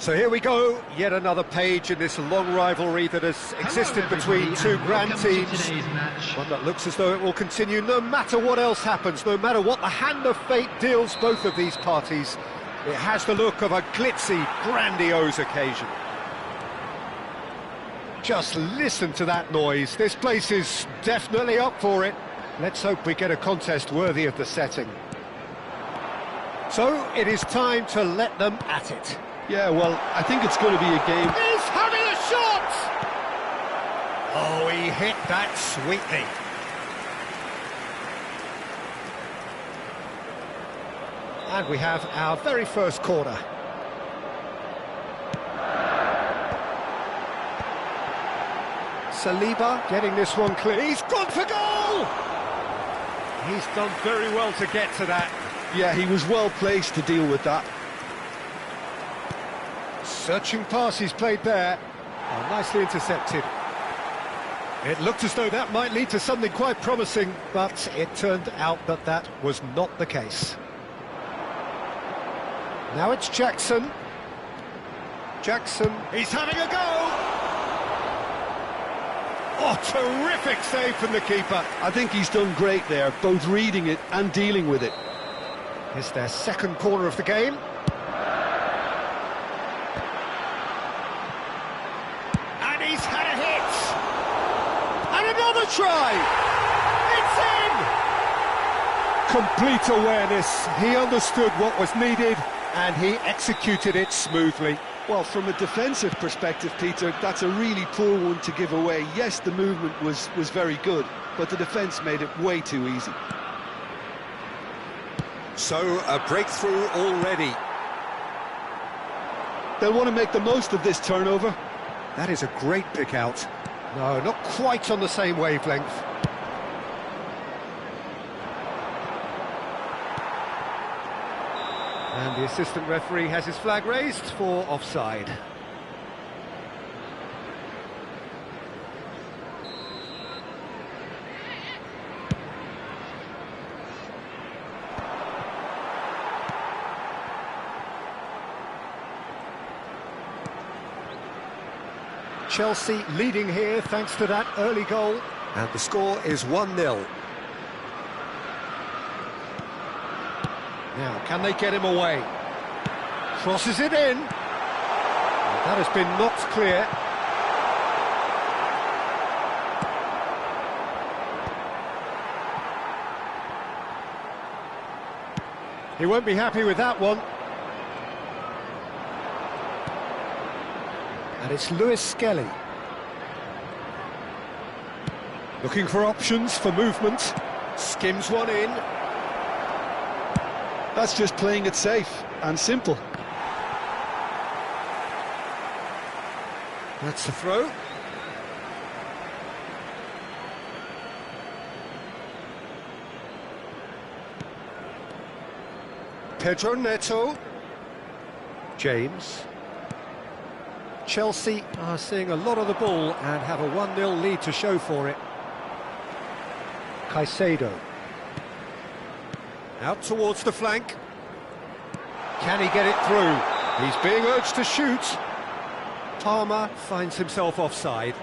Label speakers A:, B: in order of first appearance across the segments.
A: So here we go, yet another page in this long rivalry that has existed between two grand teams. One that looks as though it will continue no matter what else happens, no matter what the hand of fate deals both of these parties. It has the look of a glitzy, grandiose occasion. Just listen to that noise. This place is definitely up for it. Let's hope we get a contest worthy of the setting. So it is time to let them at it.
B: Yeah, well, I think it's going to be a game.
A: He's having a shot! Oh, he hit that sweetly. And we have our very first corner. Saliba getting this one clear. He's gone for goal! He's done very well to get to that.
B: Yeah, he was well placed to deal with that.
A: Searching pass he's played there. Oh, nicely intercepted. It looked as though that might lead to something quite promising, but it turned out that that was not the case. Now it's Jackson. Jackson, he's having a go! Oh, terrific save from the keeper.
B: I think he's done great there, both reading it and dealing with it.
A: It's their second corner of the game. And he's had a hit! And another try! It's in! Complete awareness. He understood what was needed and he executed it smoothly.
B: Well, from a defensive perspective, Peter, that's a really poor one to give away. Yes, the movement was very good, but the defence made it way too easy.
A: So, a breakthrough already.
B: They'll want to make the most of this turnover.
A: That is a great pick out. No, not quite on the same wavelength. And the assistant referee has his flag raised for offside. Chelsea leading here thanks to that early goal. And the score is 1-0. Now, can they get him away? Crosses it in. That has been knocked clear. He won't be happy with that one. And it's Lewis Skelly. Looking for options for movement. Skims one in.
B: That's just playing it safe and simple.
A: That's the throw. Pedro Neto. James. Chelsea are seeing a lot of the ball and have a 1-0 lead to show for it. Caicedo. Out towards the flank. Can he get it through? He's being urged to shoot. Palmer finds himself offside.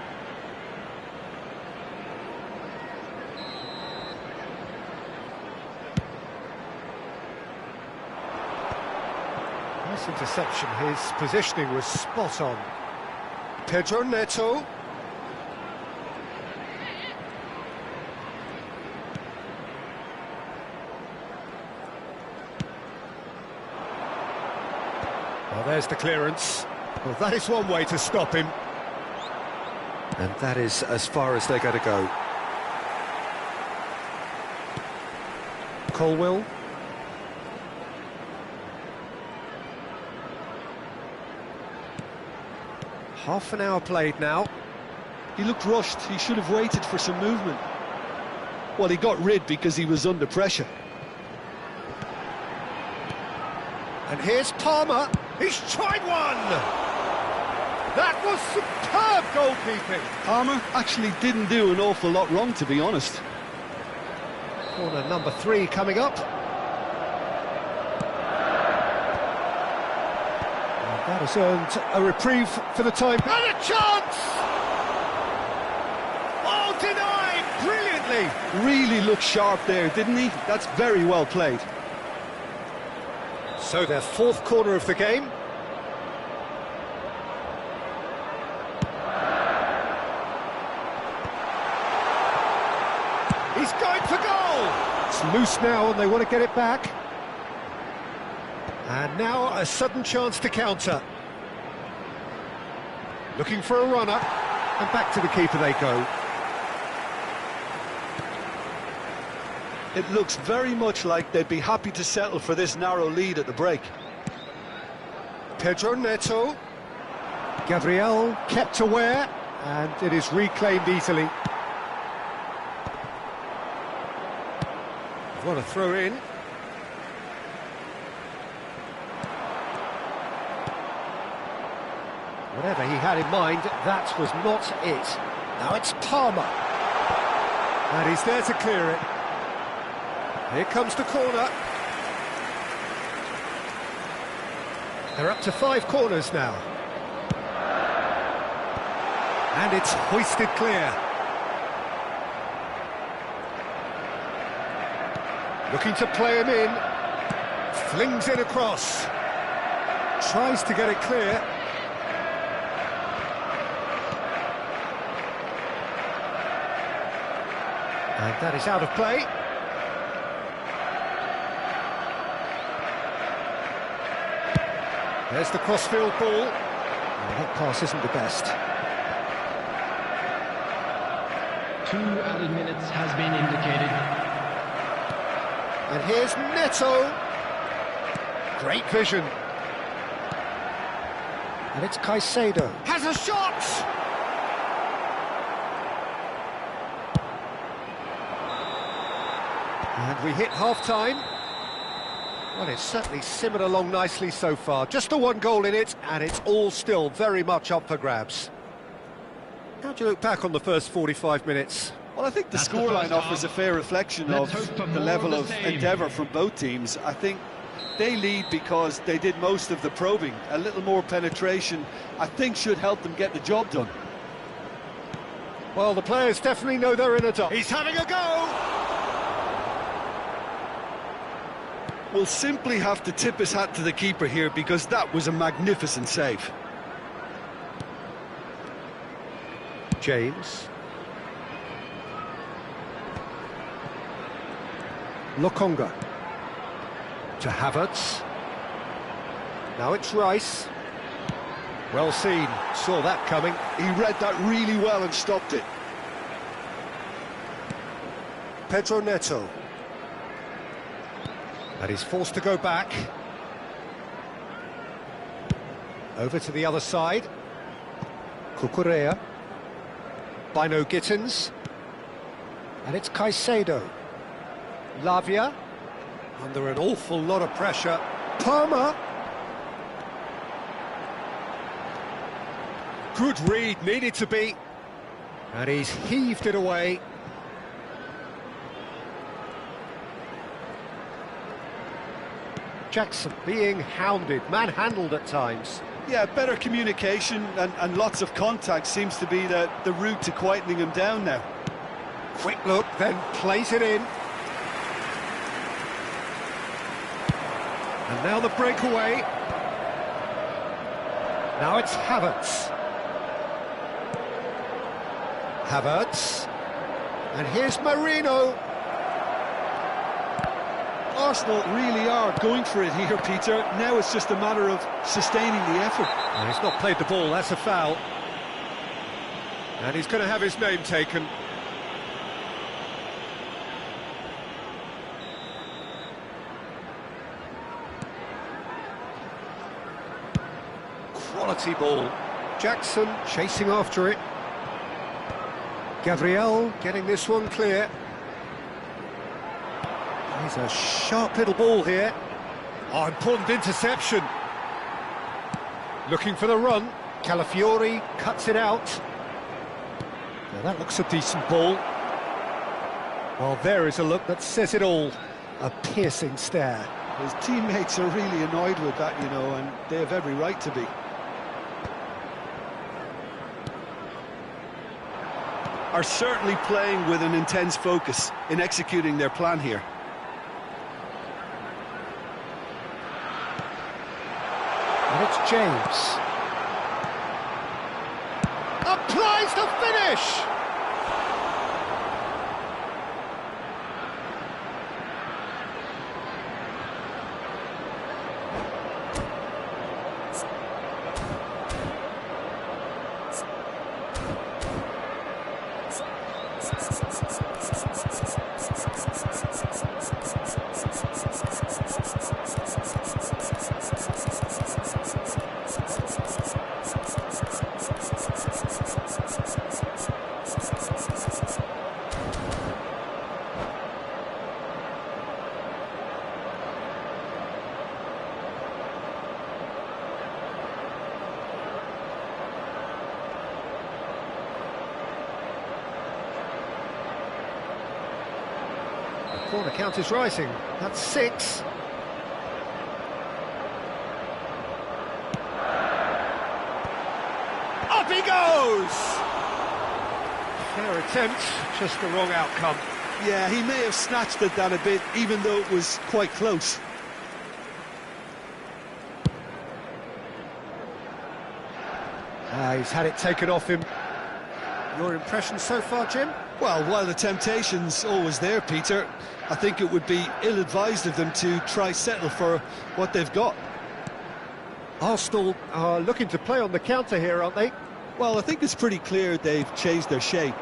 A: Nice interception. His positioning was spot on. Pedro Neto. Well, there's the clearance. Well, that is one way to stop him. And that is as far as they're going to go. Colwill. Half an hour played now.
B: He looked rushed. He should have waited for some movement. Well, he got rid because he was under pressure.
A: And here's Palmer. He's tried one! That was superb goalkeeping.
B: Palmer actually didn't do an awful lot wrong, to be honest.
A: Corner number 3 coming up. And that Has earned a reprieve for the time. And a chance! Oh, denied brilliantly!
B: Really looked sharp there, didn't he? That's very well played.
A: So their fourth corner of the game. He's going for goal! It's loose now and they want to get it back. And now a sudden chance to counter. Looking for a runner, and back to the keeper they go.
B: It looks very much like they'd be happy to settle for this narrow lead at the break.
A: Pedro Neto. Gabriel kept aware, and it is reclaimed easily. What a throw in. Whatever he had in mind, that was not it. Now it's Palmer. And he's there to clear it. Here comes the corner. They're up to 5 corners now. And it's hoisted clear. Looking to play him in. Flings it across. Tries to get it clear. And that is out of play. There's the crossfield ball. Oh, that pass isn't the best.
C: 2 added minutes has been indicated.
A: And here's Neto. Great vision. And it's Caicedo. Has a shot! And we hit half-time. Well, it's certainly simmered along nicely so far. Just the 1 goal in it, and it's all still very much up for grabs. How do you look back on the first 45 minutes?
B: Well, I think the scoreline offers a fair reflection of the level of endeavour from both teams. I think they lead because they did most of the probing. A little more penetration, I think, should help them get the job done.
A: Well, the players definitely know they're in a dock. He's having a go!
B: Will simply have to tip his hat to the keeper here because that was a magnificent save.
A: James. Lokonga. To Havertz. Now it's Rice. Well seen, saw that coming.
B: He read that really well and stopped it.
A: Pedro Neto. And he's forced to go back. Over to the other side. Cucurella. Bino Gittins. And it's Caicedo. Lavia. Under an awful lot of pressure. Palmer. Good read, needed to be. And he's heaved it away. Jackson being hounded, manhandled at times.
B: Yeah, better communication and lots of contact seems to be the route to quietening him down now.
A: Quick look, then plays it in. And now the breakaway. Now it's Havertz. Havertz. And here's Marino.
B: Arsenal really are going for it here, Peter. Now it's just a matter of sustaining the effort.
A: And he's not played the ball, that's a foul. And he's going to have his name taken. Quality ball. Jackson chasing after it. Gabriel getting this one clear. He's a sharp little ball here. Oh, important interception. Looking for the run. Calafiori cuts it out. Now that looks a decent ball. Well, there is a look that says it all. A piercing stare.
B: His teammates are really annoyed with that, you know, and they have every right to be. are certainly playing with an intense focus in executing their plan here.
A: And it's James. Applies the finish! Corner count is rising. That's 6. Up he goes! Fair attempt, just the wrong outcome.
B: Yeah, he may have snatched at that a bit, even though it was quite close.
A: He's had it taken off him. Your impression so far, Jim?
B: Well, while the temptation's always there, Peter, I think it would be ill-advised of them to try settle for what they've got.
A: Arsenal are looking to play on the counter here, aren't they?
B: Well, I think it's pretty clear they've changed their shape,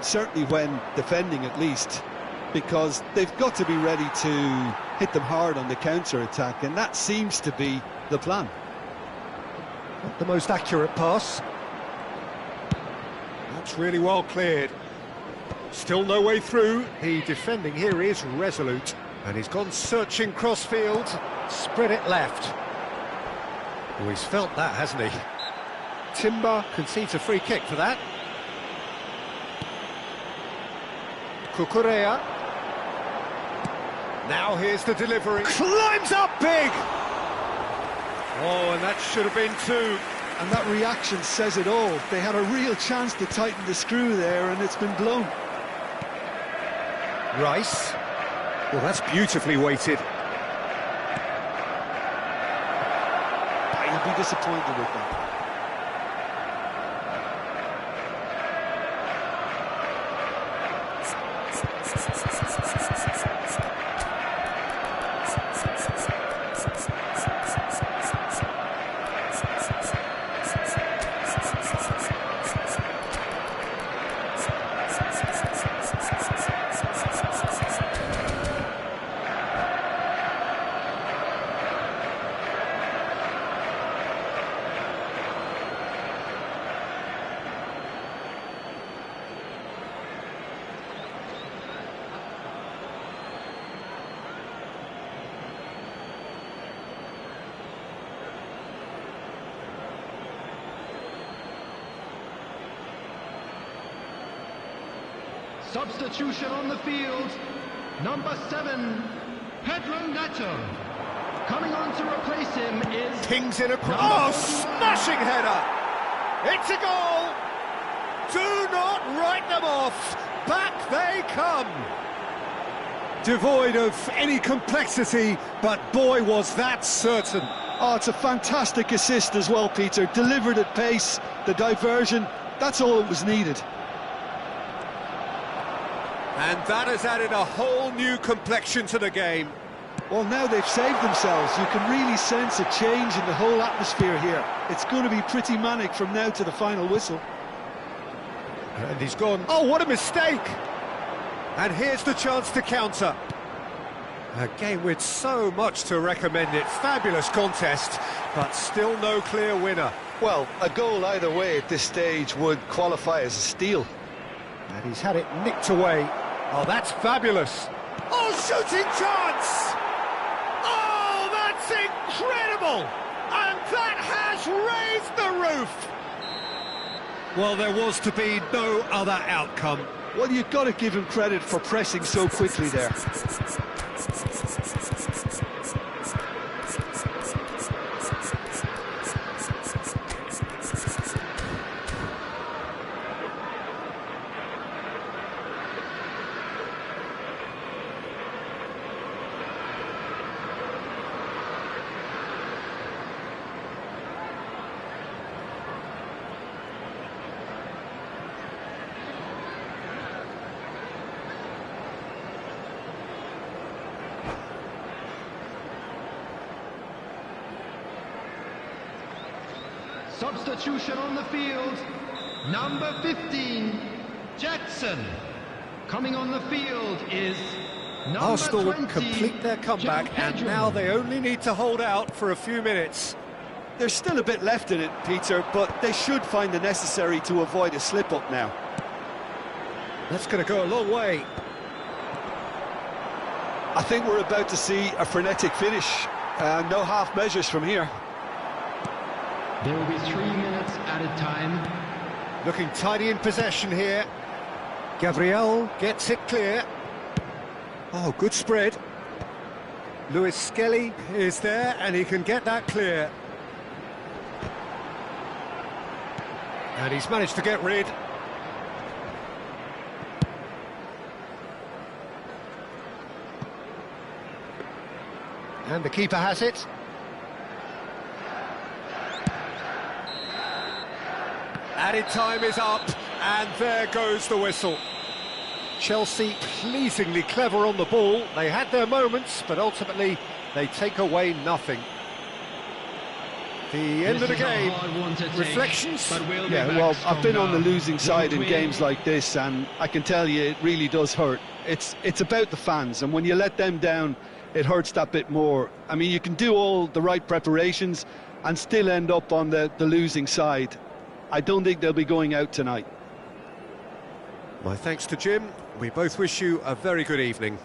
B: certainly when defending at least, because they've got to be ready to hit them hard on the counter-attack, and that seems to be the plan.
A: Not the most accurate pass. That's really well cleared. Still no way through. The defending here is resolute. And he's gone searching crossfield. Spread it left. Oh, he's felt that, hasn't he? Timber concedes a free kick for that. Cucurella. Now here's the delivery. Climbs up big! Oh, and that should have been 2.
B: And that reaction says it all. They had a real chance to tighten the screw there, and it's been blown.
A: Rice. Well, that's beautifully weighted.
B: You'll be disappointed with that.
C: Substitution on the field, number 7, Pedro Neto. Coming on to replace him is...
A: Pings in across. Oh, smashing header! It's a goal! Do not write them off! Back they come! Devoid of any complexity, but boy was that certain.
B: Oh, it's a fantastic assist as well, Peter. Delivered at pace, the diversion, that's all that was needed.
A: And that has added a whole new complexion to the game.
B: Well, now they've saved themselves. You can really sense a change in the whole atmosphere here. It's going to be pretty manic from now to the final whistle.
A: And he's gone. Oh, what a mistake! And here's the chance to counter. A game with so much to recommend it. Fabulous contest, but still no clear winner.
B: Well, a goal either way at this stage would qualify as a steal.
A: And he's had it nicked away. Oh, that's fabulous. Oh, shooting chance! Oh, that's incredible! And that has raised the roof! Well, there was to be no other outcome.
B: Well, you've got to give him credit for pressing so quickly there.
C: substitution on the field, number 15, Jackson. Coming on the field is number
A: Arsenal
C: 20,
A: complete their comeback, and now they only need to hold out for a few minutes.
B: There's still a bit left in it, Peter, but they should find the necessary to avoid a slip-up now.
A: That's going to go a long way.
B: I think we're about to see a frenetic finish. No half measures from here.
C: There will be 3 minutes added time.
A: Looking tidy in possession here. Gabriel gets it clear. Oh, good spread. Lewis Skelly is there, and he can get that clear. And he's managed to get rid. And the keeper has it. Added time is up, and there goes the whistle. Chelsea pleasingly clever on the ball. They had their moments, but ultimately they take away nothing. The end of the game. Reflections?
B: Yeah, well, I've been on the losing side in games like this, and I can tell you it really does hurt. It's about the fans, and when you let them down, it hurts that bit more. I mean, you can do all the right preparations and still end up on the losing side. I don't think they'll be going out tonight.
A: My thanks to Jim. We both wish you a very good evening.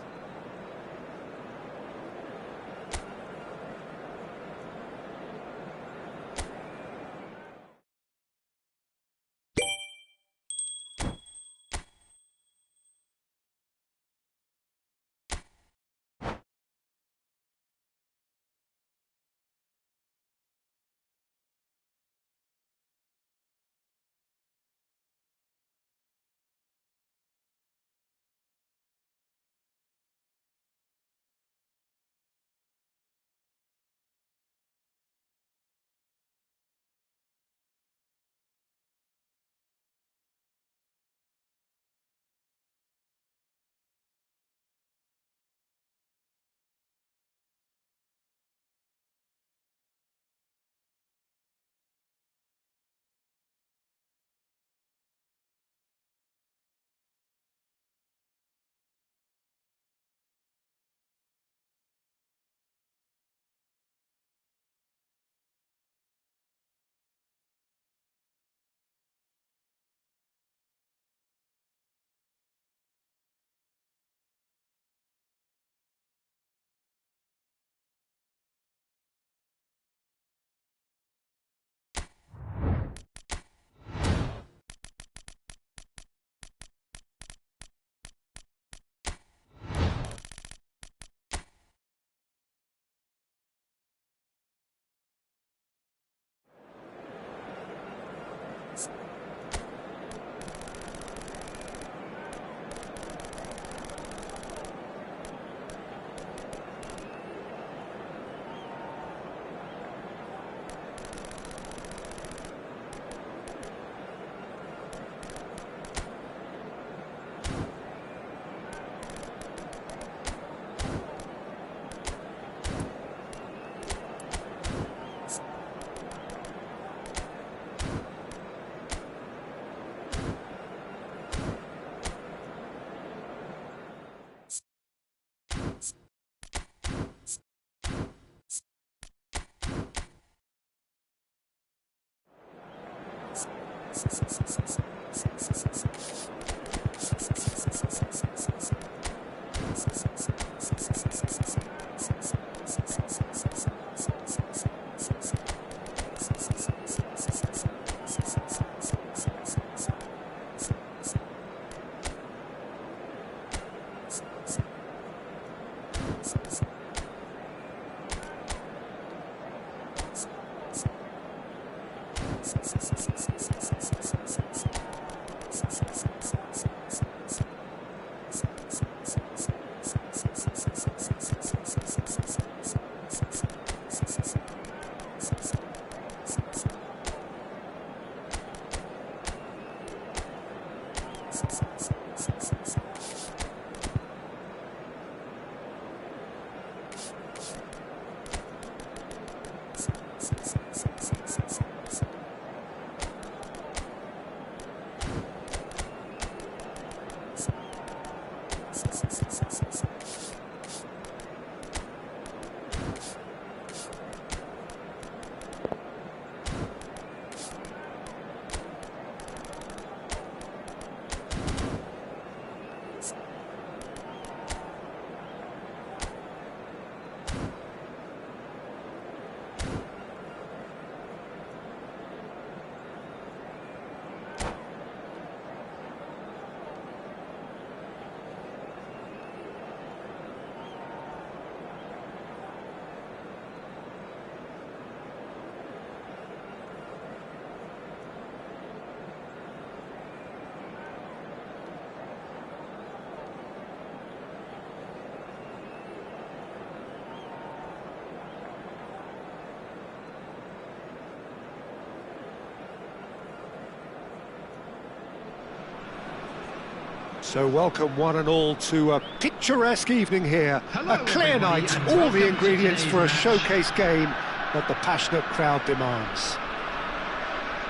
A: So welcome one and all to a picturesque evening here.
C: Hello,
A: A clear
C: everybody,
A: night,
C: and
A: all
C: welcome
A: the
C: to
A: ingredients
C: today's
A: for a
C: match.
A: showcase game that the passionate crowd demands.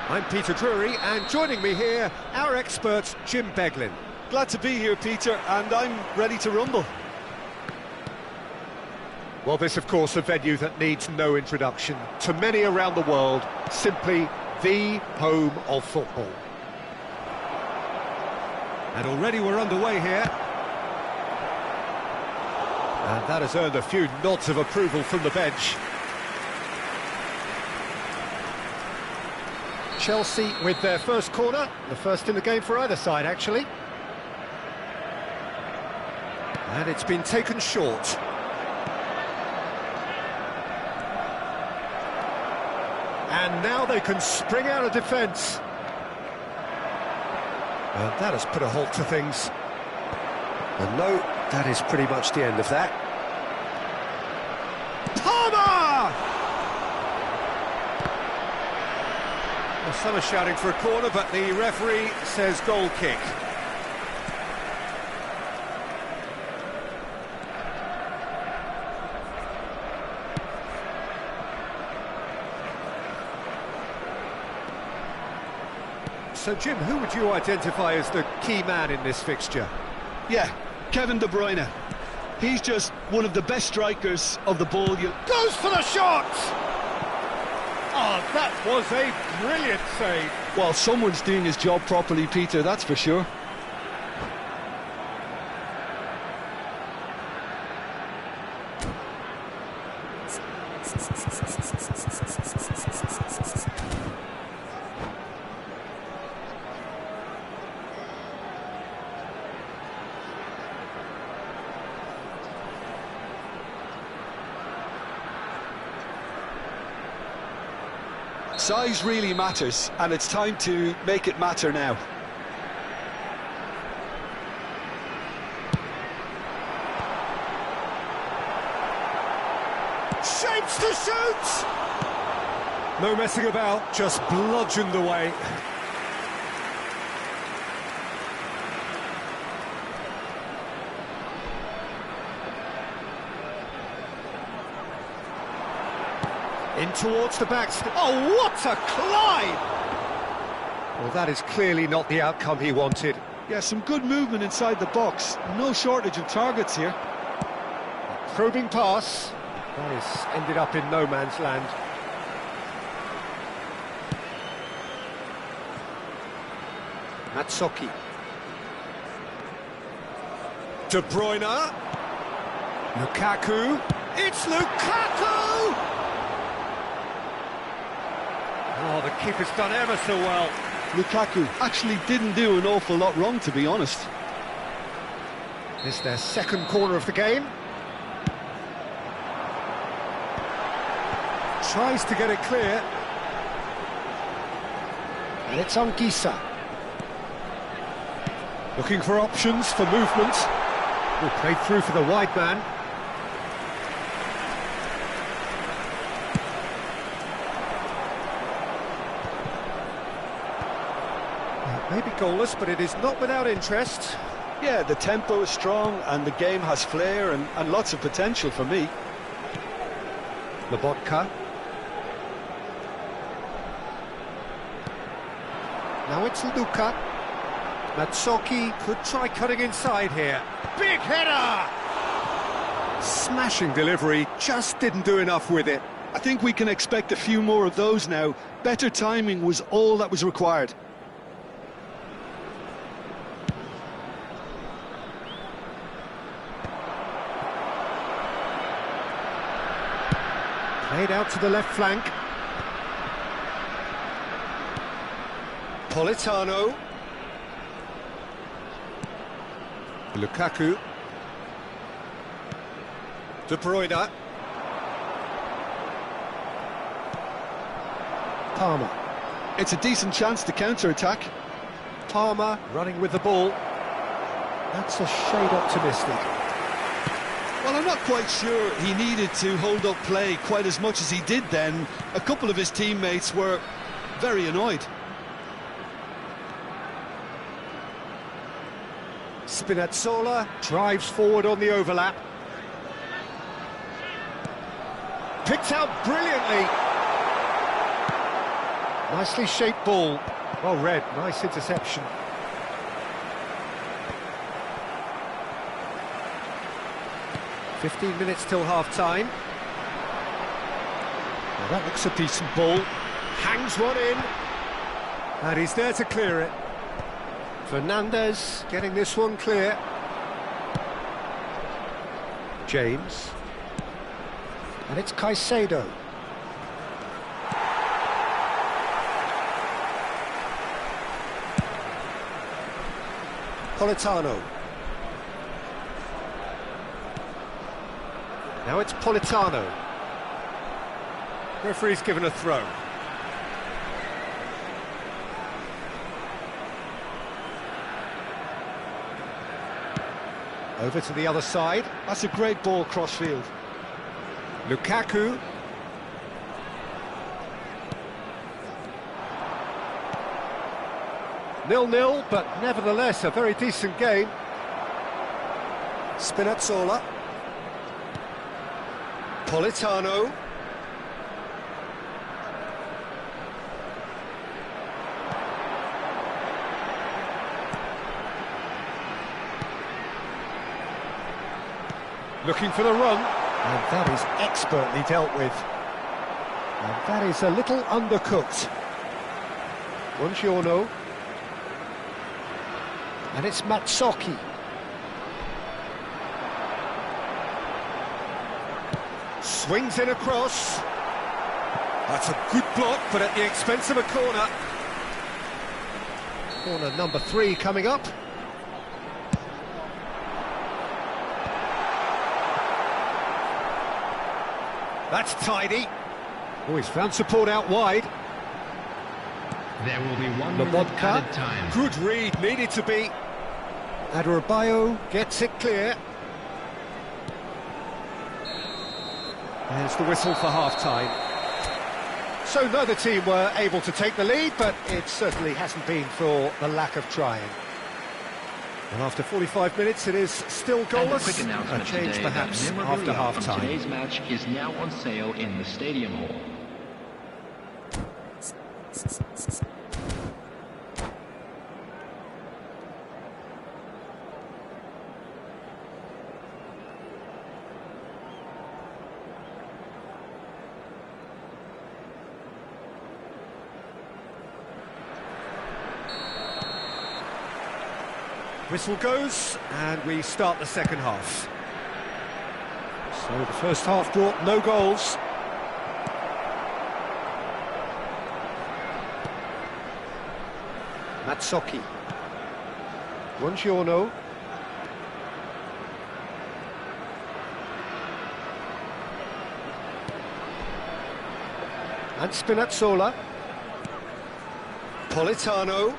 A: I'm Peter Drury, and joining me here, our expert Jim Beglin.
B: Glad to be here, Peter, and I'm ready to rumble.
A: Well, this, of course, a venue that needs no introduction. To many around the world, simply the home of football. And already we're underway here. And that has earned a few nods of approval from the bench. Chelsea with their first corner, the first in the game for either side, actually. And it's been taken short. And now they can spring out of defence. And that has put a halt to things. And no, that is pretty much the end of that. Palmer! Well, some are shouting for a corner, but the referee says goal kick. So, Jim, who would you identify as the key man in this fixture?
B: Yeah, Kevin De Bruyne. He's just one of the best strikers of the ball.
A: Goes for the shot! Oh, that was a brilliant save.
B: Well, someone's doing his job properly, Peter, that's for sure. Size really matters, and it's time to make it matter now.
A: Shapes to shoot! No messing about, just bludgeoned away. In towards the back. Oh, what a climb! Well, that is clearly not the outcome he wanted.
B: Yeah, some good movement inside the box. No shortage of targets here.
A: Probing pass. That is ended up in no man's land. Matsoki. De Bruyne. Lukaku. It's Lukaku! Oh, the keeper's done ever so well.
B: Lukaku actually didn't do an awful lot wrong, to be honest.
A: This is their second corner of the game. Tries to get it clear. And it's on Gisa. Looking for options for movement. Oh, played through for the wide man. Maybe goalless, but it is not without interest.
B: Yeah, the tempo is strong and the game has flair and lots of potential for me.
A: Lobotka. Now it's Luka. Matsoki could try cutting inside here. Big header! Smashing delivery, just didn't do enough with it.
B: I think we can expect a few more of those now. Better timing was all that was required.
A: Played out to the left flank. Politano. Lukaku. De Bruyne. Palmer.
B: It's a decent chance to counter-attack.
A: Palmer running with the ball. That's a shade optimistic.
B: Well, I'm not quite sure he needed to hold up play quite as much as he did then. A couple of his teammates were very annoyed.
A: Spinazzola drives forward on the overlap. Picked out brilliantly. Nicely shaped ball. Well read, nice interception. "15 minutes till half-time. Well, that looks a decent ball. Hangs one in. And he's there to clear it. Fernandez getting this one clear. James. And it's Caicedo. Politano. Now it's Politano. Referee's given a throw. Over to the other side.
B: That's a great ball cross-field.
A: Lukaku. Nil-nil, but nevertheless a very decent game. Spinazzola. Politano. Looking for the run, and that is expertly dealt with. And that is a little undercooked. Buongiorno. And it's Matsocchi. Swings in across. That's a good block, but at the expense of a corner. Corner number 3 coming up. That's tidy. Oh, he's found support out wide.
C: There will be 1 minute added time.
A: Good read, needed to be. Adebayo gets it clear. There's the whistle for half-time. So neither team were able to take the lead, but it certainly hasn't been for the lack of trying. And after 45 minutes, it is still goalless. A change perhaps after half-time.
C: Today's match is now on sale in the Stadium Hall.
A: Whistle goes, and we start the second half. So the first half brought no goals. Matsocchi. Buongiorno. And Spinazzola. Politano.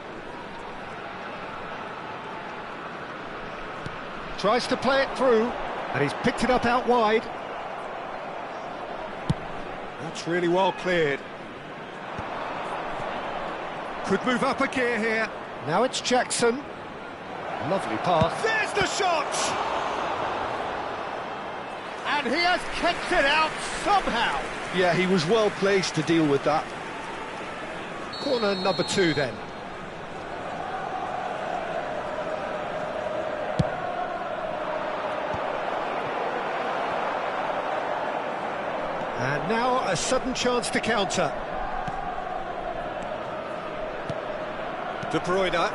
A: Tries to play it through, and he's picked it up out wide. That's really well cleared. Could move up a gear here. Now it's Jackson. Lovely pass. There's the shot! And he has kept it out somehow.
B: Yeah, he was well placed to deal with that.
A: Corner number 2 then. And now a sudden chance to counter. De Bruyne.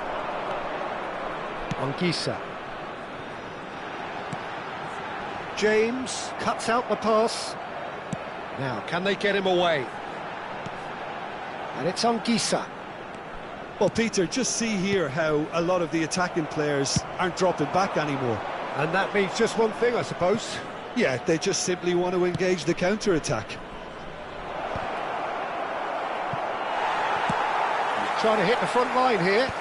A: Anguissa. James cuts out the pass. Now, can they get him away? And it's Anguissa.
B: Well, Peter, just see here how a lot of the attacking players aren't dropping back anymore.
A: And that means just one thing, I suppose.
B: Yeah, they just simply want to engage the counter-attack.
A: Trying to hit the front line here.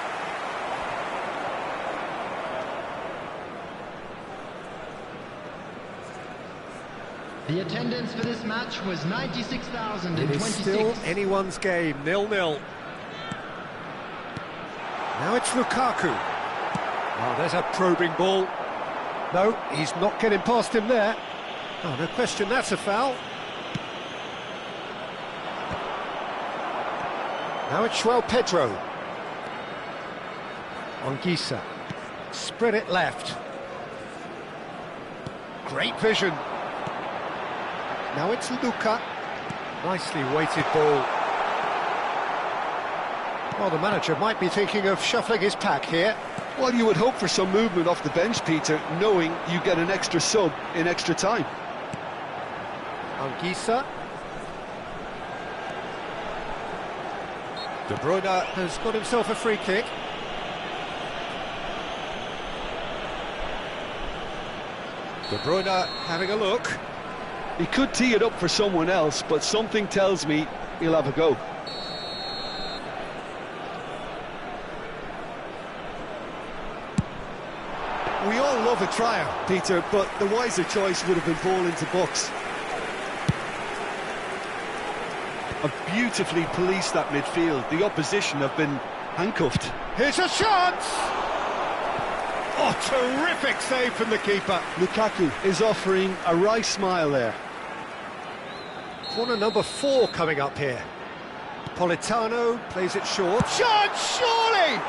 C: The attendance for this match was 96,026.
A: It is still anyone's game, 0-0. Now it's Lukaku. Oh, there's a probing ball. No, he's not getting past him there. Oh, no question, that's a foul. Now it's Pedro. Anguissa. Spread it left. Great vision. Now it's Luca. Nicely weighted ball. Well, the manager might be thinking of shuffling his pack here.
B: Well, you would hope for some movement off the bench, Peter, knowing you get an extra sub in extra time.
A: Anguissa. De Bruyne has got himself a free kick. De Bruyne having a look.
B: He could tee it up for someone else, but something tells me he'll have a go.
D: We all love a trier, Peter, but the wiser choice would have been ball into box.
B: Have beautifully policed that midfield. The opposition have been handcuffed.
A: Here's a chance! Oh, terrific save from the keeper.
B: Lukaku is offering a wry smile there.
A: Corner number 4 coming up here. Politano plays it short. Chance, surely!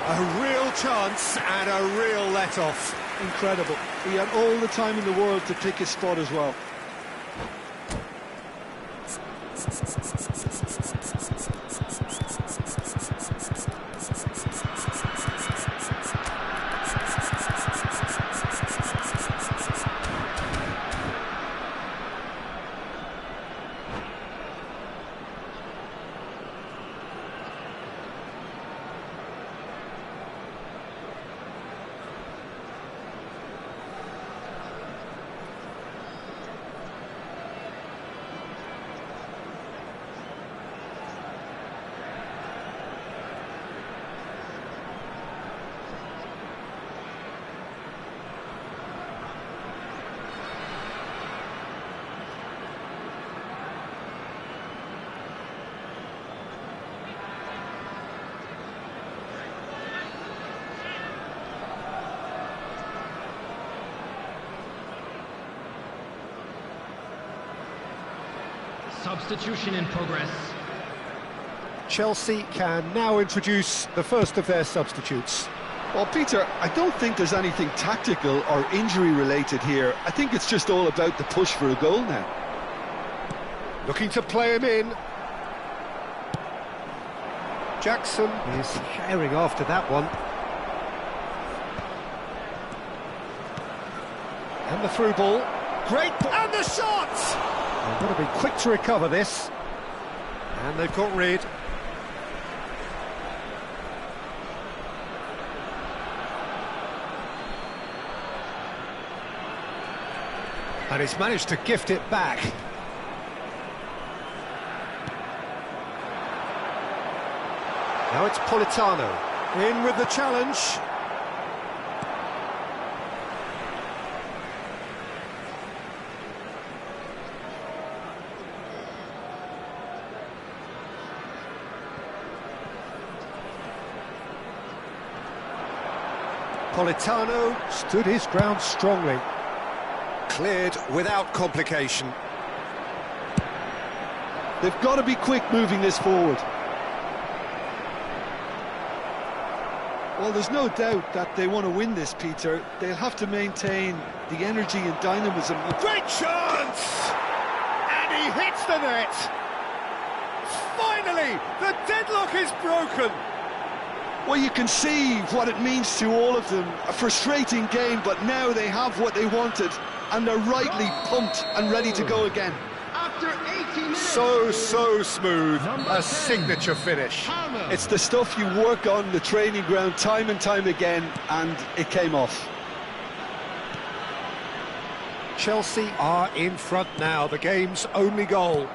A: A real chance and a real let-off.
B: Incredible. He had all the time in the world to pick his spot as well.
C: Substitution in progress.
A: Chelsea can now introduce the first of their substitutes.
B: Well, Peter, I don't think there's anything tactical or injury related here. I think it's just all about the push for a goal now.
A: Looking to play him in. Jackson is herring after that one. And the through ball. Great ball. And the shot! They've got to be quick to recover this. And they've got rid. And he's managed to gift it back. Now it's Politano. In with the challenge. Politano stood his ground strongly. Cleared without complication.
B: They've got to be quick moving this forward. Well, there's no doubt that they want to win this, Peter. They'll have to maintain the energy and dynamism.
A: Great chance! And he hits the net! Finally, the deadlock is broken!
B: Well, you can see what it means to all of them. A frustrating game, but now they have what they wanted, and they're rightly pumped and ready to go again.
C: After 80 minutes.
A: So smooth, a signature finish.
B: It's the stuff you work on the training ground time and time again, and it came off.
A: Chelsea are in front now, the game's only goal.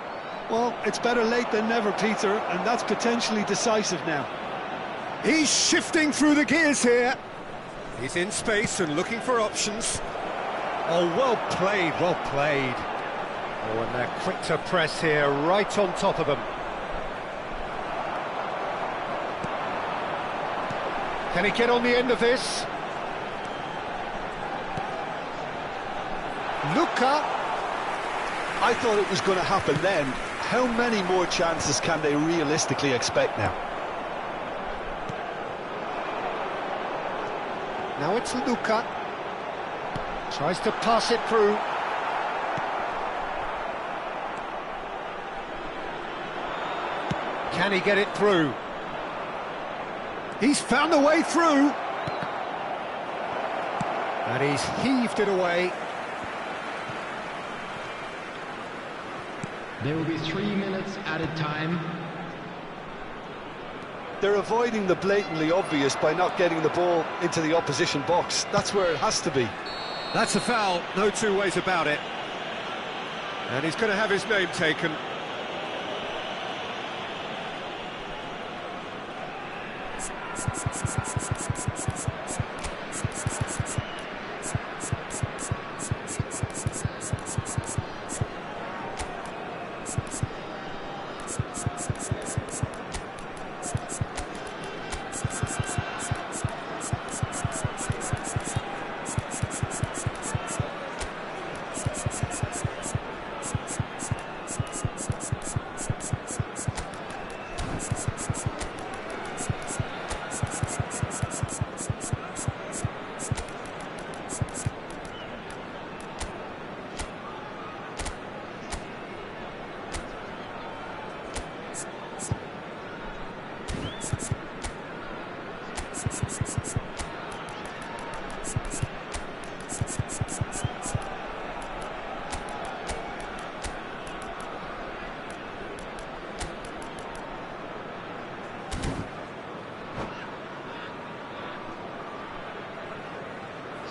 B: Well, it's better late than never, Peter, and that's potentially decisive now.
A: He's shifting through the gears here. He's in space and looking for options. Oh, well played, well played. Oh, and they're quick to press here, right on top of them. Can he get on the end of this? Luka.
B: I thought it was going to happen then. How many more chances can they realistically expect now?
A: Now it's Luka. Tries to pass it through. Can he get it through? He's found a way through. And he's heaved it away.
C: There will be 3 minutes added time.
B: They're avoiding the blatantly obvious by not getting the ball into the opposition box. That's where it has to be.
A: That's a foul, no two ways about it. And he's going to have his name taken.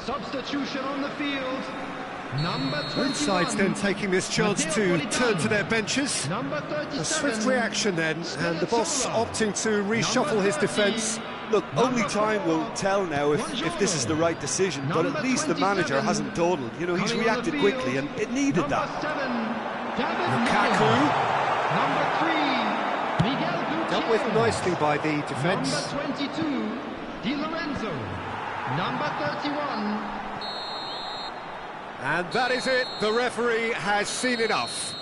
C: Substitution on the field. Number 21.
A: Both sides then taking this chance to turn to their benches.
C: Number 37.
A: A swift reaction then, and the boss opting to reshuffle his defence.
B: Look, only time will tell now if this is the right decision, but at least the manager hasn't dawdled. You know, he's reacted quickly, and it needed that.
A: Lukaku.
C: Number 3, Miguel Gutierrez.
A: Dealt with nicely by the defence.
C: Number 22, Di Lorenzo. Number 31.
A: And that is it, the referee has seen enough.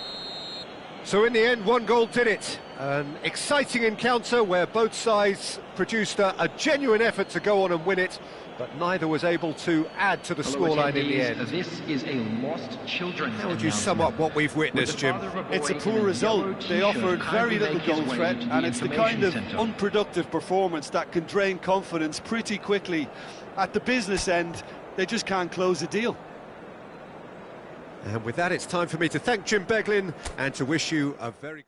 A: So in the end, one goal did it. An exciting encounter where both sides produced a genuine effort to go on and win it, but neither was able to add to the scoreline in the end.
E: This is a lost children.
A: How would you sum up what we've witnessed, Jim?
B: It's a poor result. They offered very little goal threat, and it's the kind of unproductive performance that can drain confidence pretty quickly. At the business end, they just can't close a deal.
A: And with that, it's time for me to thank Jim Beglin and to wish you a very...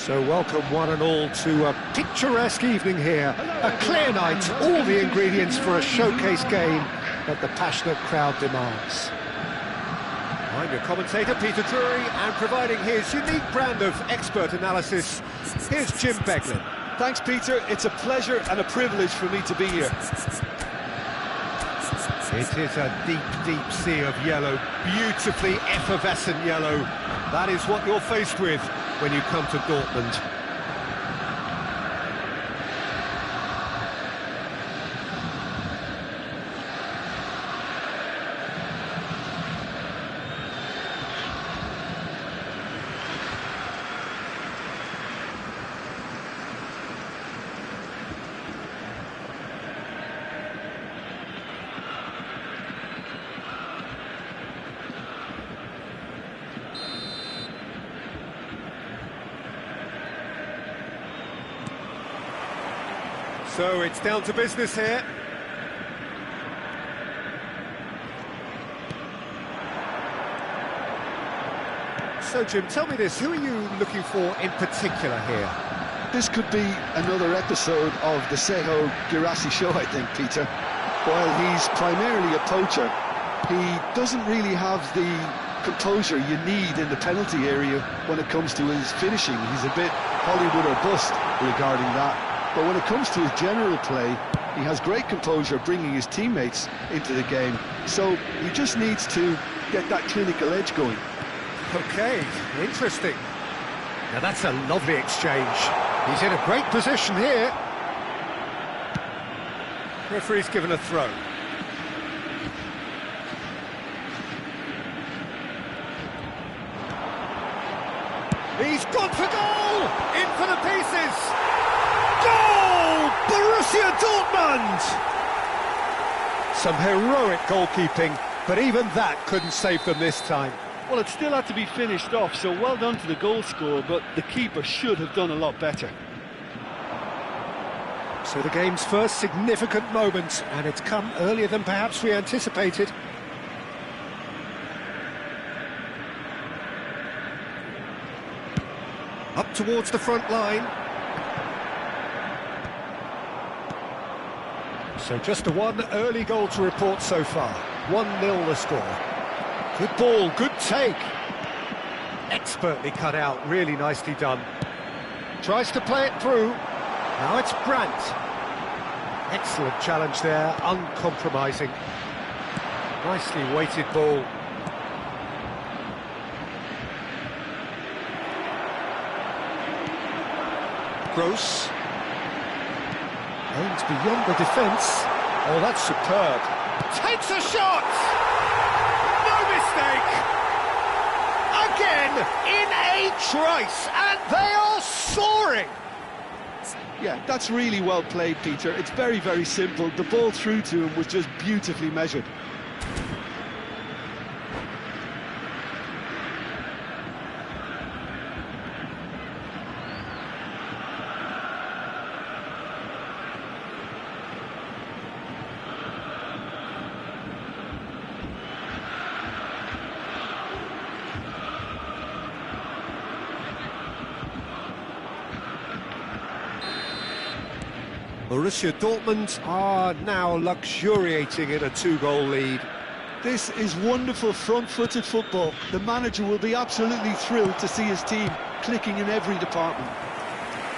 A: So welcome one and all to a picturesque evening here. A clear night, all the ingredients for a showcase game that the passionate crowd demands. I'm your commentator, Peter Drury, and providing his unique brand of expert analysis, here's Jim Beglin.
B: Thanks, Peter. It's a pleasure and a privilege for me to be here.
A: It is a deep, deep sea of yellow, beautifully effervescent yellow. That is what you're faced with when you come to Dortmund. So it's down to business here. So Jim, tell me this, who are you looking for in particular here?
D: This could be another episode of the Seho Girassi show, I think, Peter. While he's primarily a poacher, he doesn't really have the composure you need in the penalty area when it comes to his finishing. He's a bit Hollywood or bust regarding that. But when it comes to his general play, he has great composure bringing his teammates into the game. So he just needs to get that clinical edge going.
A: Okay, interesting. Now that's a lovely exchange. He's in a great position here. Referee's given a throw. He's gone for goal! In for the pieces! Goal! Borussia Dortmund! Some heroic goalkeeping, but even that couldn't save them this time.
B: Well, it still had to be finished off, so well done to the goal scorer, but the keeper should have done a lot better.
A: So the game's first significant moment, and it's come earlier than perhaps we anticipated. Up towards the front line. So just the one early goal to report so far. 1-0 the score. Good ball, good take. Expertly cut out, really nicely done. Tries to play it through. Now it's Brandt. Excellent challenge there, uncompromising. Nicely weighted ball. Gross. Aims beyond the defence. Oh, that's superb. Takes a shot! No mistake! Again, in a trice, and they are soaring!
B: Yeah, that's really well played, Peter. It's very, very simple. The ball through to him was just beautifully measured.
A: Borussia Dortmund are now luxuriating in a 2-goal lead.
B: This is wonderful front-footed football. The manager will be absolutely thrilled to see his team clicking in every department.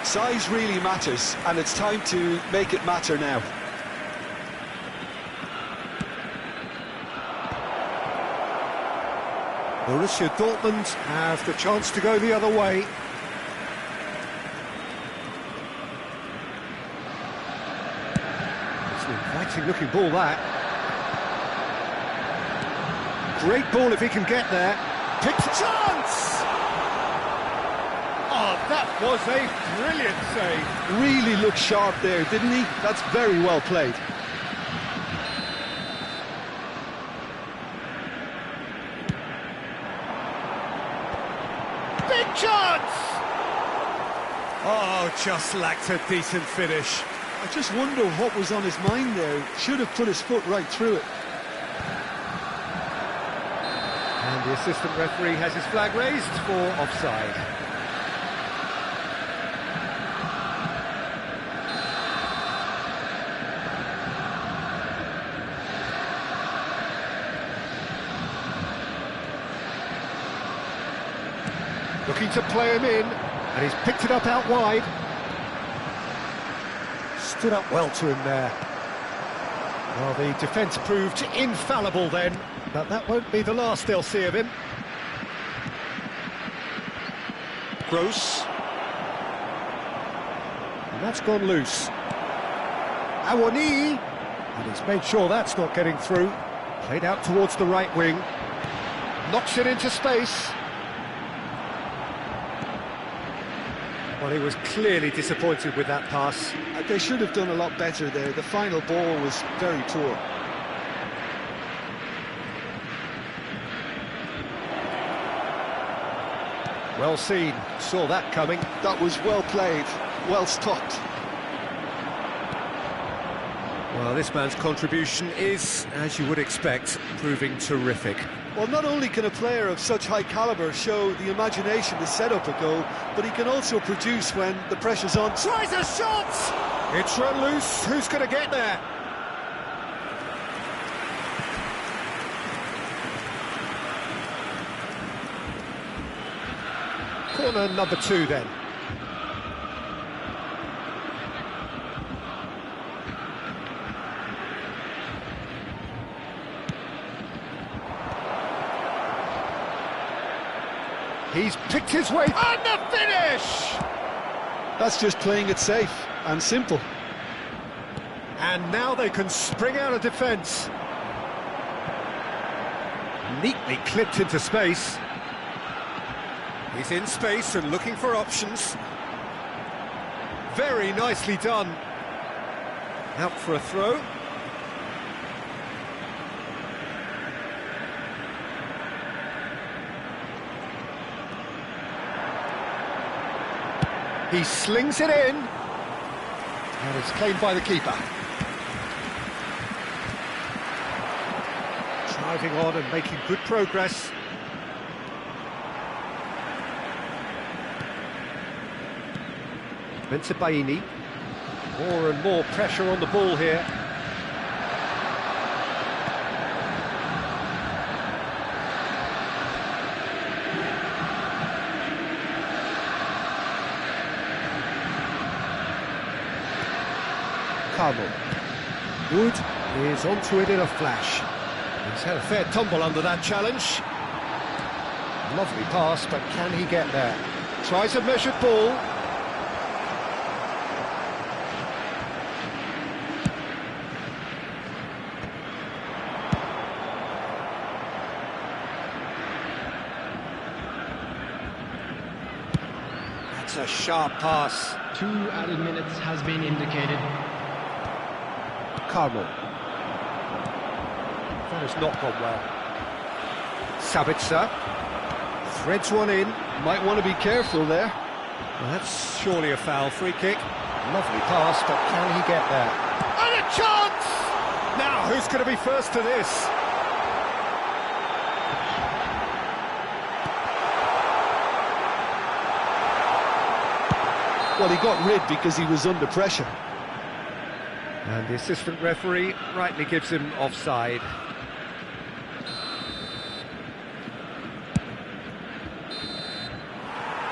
B: Size really matters, and it's time to make it matter now.
A: Borussia Dortmund have the chance to go the other way. Inviting looking ball, that. Great ball if he can get there. Picked a chance! Oh, that was a brilliant save.
B: Really looked sharp there, didn't he? That's very well played.
A: Big chance! Oh, just lacked a decent finish.
B: I just wonder what was on his mind there. Should have put his foot right through it.
A: And the assistant referee has his flag raised for offside. Looking to play him in, and he's picked it up out wide. Stood up well to him there. Well, the defence proved infallible then, but that won't be the last they'll see of him. Gross. And that's gone loose. Awani. And he's made sure that's not getting through. Played out towards the right wing. Knocks it into space. Well, he was clearly disappointed with that pass.
B: They should have done a lot better there. The final ball was very poor.
A: Well seen, saw that coming.
B: That was well played, well stopped.
A: Well, this man's contribution is, as you would expect, proving terrific.
B: Well, not only can a player of such high calibre show the imagination to set up a goal, but he can also produce when the pressure's on.
A: Tries a shot! It's run loose, who's going to get there? Corner number 2 then. He's picked his way, and the finish!
B: That's just playing it safe and simple.
A: And now they can spring out of defence. Neatly clipped into space. He's in space and looking for options. Very nicely done. Out for a throw. He slings it in, and it's claimed by the keeper. Driving on and making good progress. Bensebaini. More and more pressure on the ball here. Wood is onto it in a flash. He's had a fair tumble under that challenge. Lovely pass, but can he get there? Tries a measured ball. That's a sharp pass.
C: 2 added minutes has been indicated.
A: Carmel. That has not gone well. Sabitzer threads one in.
D: Might want to be careful there.
A: Well, that's surely a foul. Free kick. Lovely pass, but can he get there? And a chance! Now, who's going to be first to this?
D: Well, he got rid because he was under pressure.
A: And the assistant referee rightly gives him offside.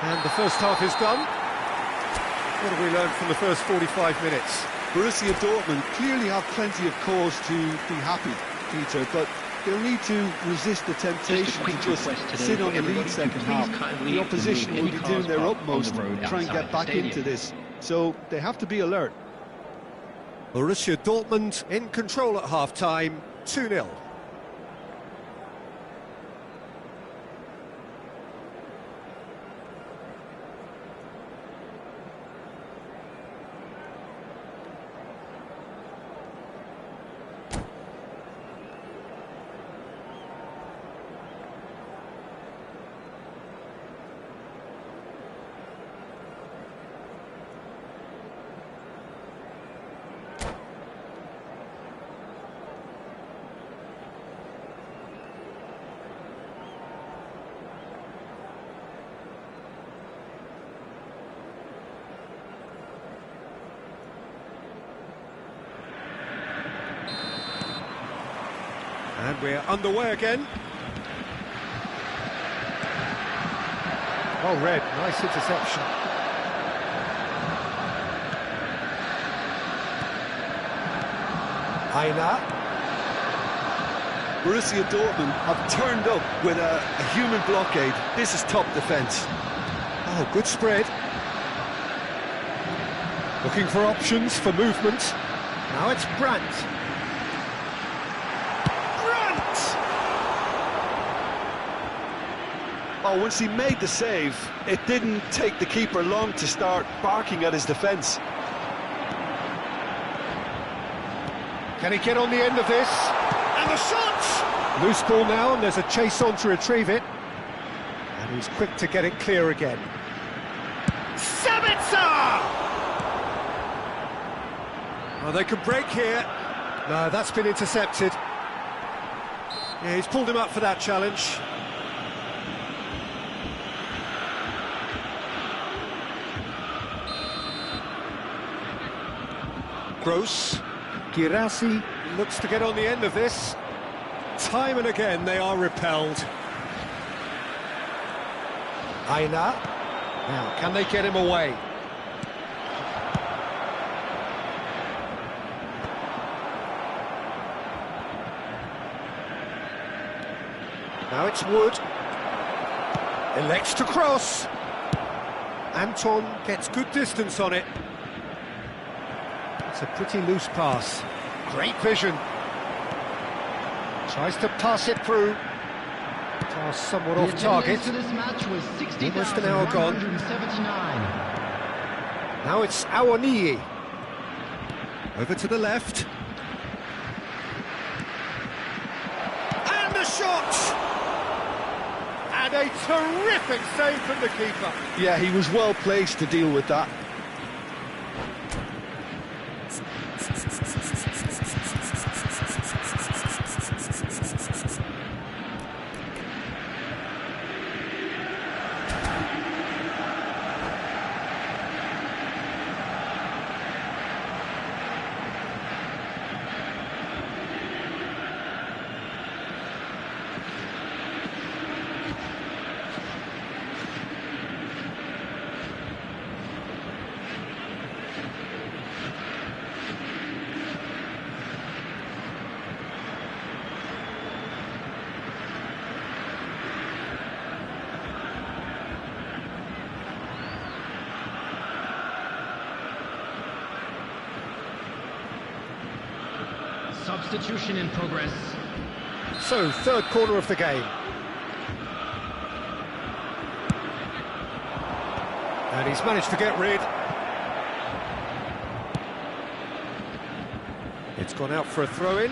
A: And the first half is done. What have we learned from the first 45 minutes?
D: Borussia Dortmund clearly have plenty of cause to be happy, Peter, but they'll need to resist the temptation to just sit on the lead second half. The opposition will be doing their utmost to try and get back into this, so they have to be alert.
A: Borussia Dortmund in control at half-time, 2-0. And we're underway again. Well read, nice interception. Aina.
D: Borussia Dortmund have turned up with a human blockade. This is top defence.
A: Oh, good spread. Looking for options for movement. Now it's Brandt.
D: Oh, once he made the save, it didn't take the keeper long to start barking at his defence.
A: Can he get on the end of this? And the shot! Loose ball now, and there's a chase on to retrieve it. And he's quick to get it clear again. Sabitzer! Oh, they could break here. No, that's been intercepted. Yeah, he's pulled him up for that challenge. Gross. Girassi looks to get on the end of this. Time and again they are repelled. Aina. Now, can they get him away? Now it's Wood. Elects to cross. Anton gets good distance on it. It's a pretty loose pass. Great vision. Tries to pass it through. Pass somewhat off target.
C: To this match was
A: Almost an hour gone.
C: 60,179.
A: Now it's Awoniyi. Over to the left. And the shot! And a terrific save from the keeper.
D: Yeah, he was well placed to deal with that.
C: Substitution in progress.
A: So, third corner of the game. And he's managed to get rid. It's gone out for a throw-in.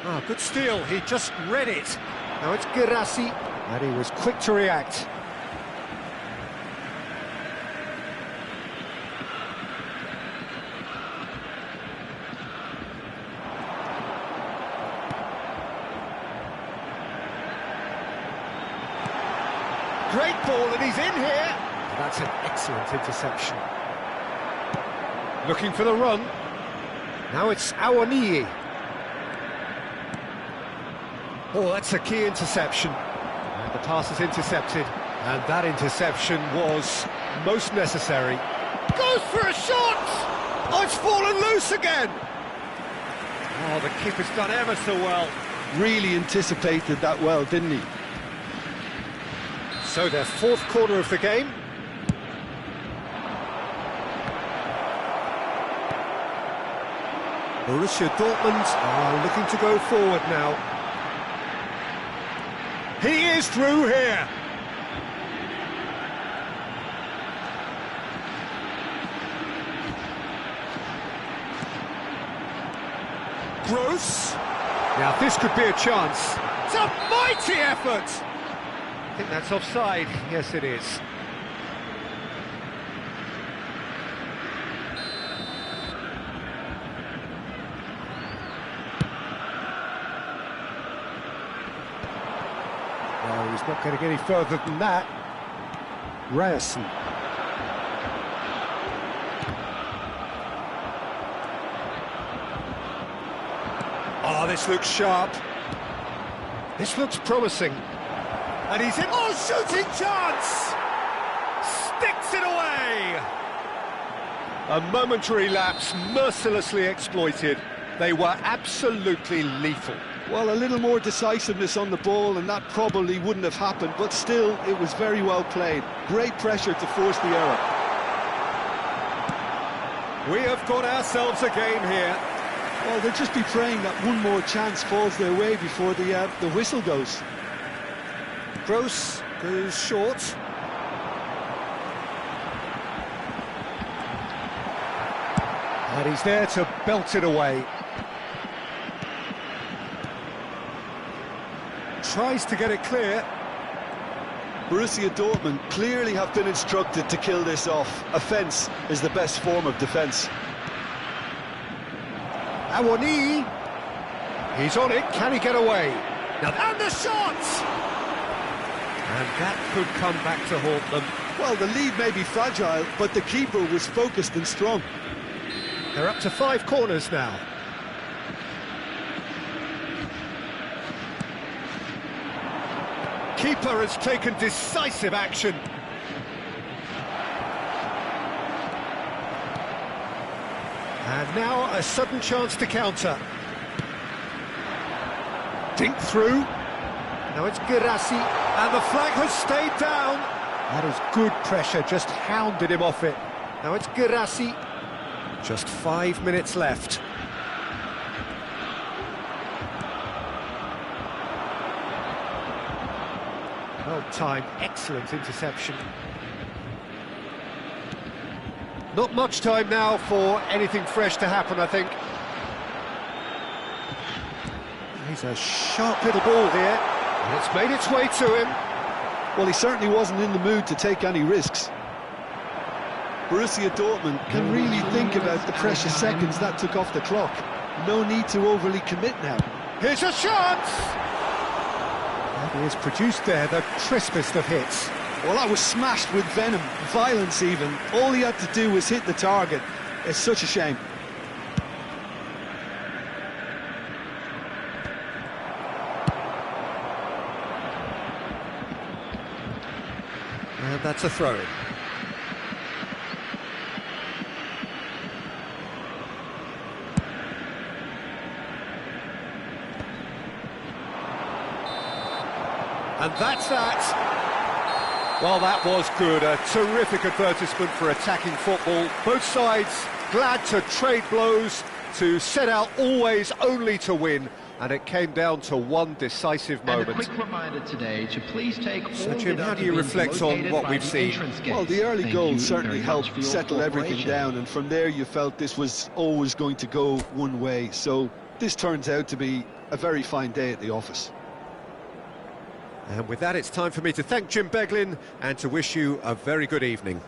A: Ah, good steal, he just read it. Now it's Girassi, and he was quick to react. Great ball, and he's in here. That's an excellent interception. Looking for the run. Now it's Awoniyi. Oh, that's a key interception. And the pass is intercepted. And that interception was most necessary. Goes for a shot! Oh, it's fallen loose again! Oh, the keeper's done ever so well.
D: Really anticipated that well, didn't he?
A: So their fourth corner of the game. Borussia Dortmund are looking to go forward now. He is through here. Gross. Now this could be a chance. It's a mighty effort. I think that's offside. Yes, it is. No, he's not going to get any further than that. Ryerson. Oh, this looks sharp. This looks promising. And he's in. Oh, shooting chance! Sticks it away! A momentary lapse, mercilessly exploited. They were absolutely lethal.
D: Well, a little more decisiveness on the ball and that probably wouldn't have happened, but still, it was very well played. Great pressure to force the error.
A: We have got ourselves a game here.
D: Well, they'll just be praying that one more chance falls their way before the whistle goes.
A: Gross goes short. And he's there to belt it away. Tries to get it clear.
B: Borussia Dortmund clearly have been instructed to kill this off. Offence is the best form of defence.
A: Awoniyi. He's on it. Can he get away? Now, and the shot! And that could come back to haunt them.
B: Well, the lead may be fragile, but the keeper was focused and strong.
A: They're up to 5 corners now. Keeper has taken decisive action. And now a sudden chance to counter. Dink through. Now it's Girassi, and the flag has stayed down. That is good pressure, just hounded him off it. Now it's Girassi. Just 5 minutes left. Well timed, excellent interception. Not much time now for anything fresh to happen, I think. He's a sharp little ball here, and it's made its way to him.
D: Well, he certainly wasn't in the mood to take any risks. Borussia Dortmund can really think about the precious seconds that took off the clock. No need to overly commit now.
A: Here's a chance! And he has produced there the crispest of hits.
D: Well, that was smashed with venom, violence even. All he had to do was hit the target. It's such a shame.
A: And that's a throw-in. And that's that. Well, that was good. A terrific advertisement for attacking football. Both sides glad to trade blows, to set out always only to win. and it came down to one decisive moment.
E: And a quick reminder today to please take
A: So,
E: all
A: Jim, how do you
E: deductibles
A: reflect on
E: located
A: what
E: by
A: we've
E: the
A: seen?
E: entrance gate.
D: Well, the early
E: Thank
D: goal
E: you
D: certainly
E: very much
D: helped
E: for your
D: settle everything
E: cooperation.
D: down, and from there you felt this was always going to go one way. So this turns out to be a very fine day at the office.
A: And with that, it's time for me to thank Jim Beglin and to wish you a very good evening.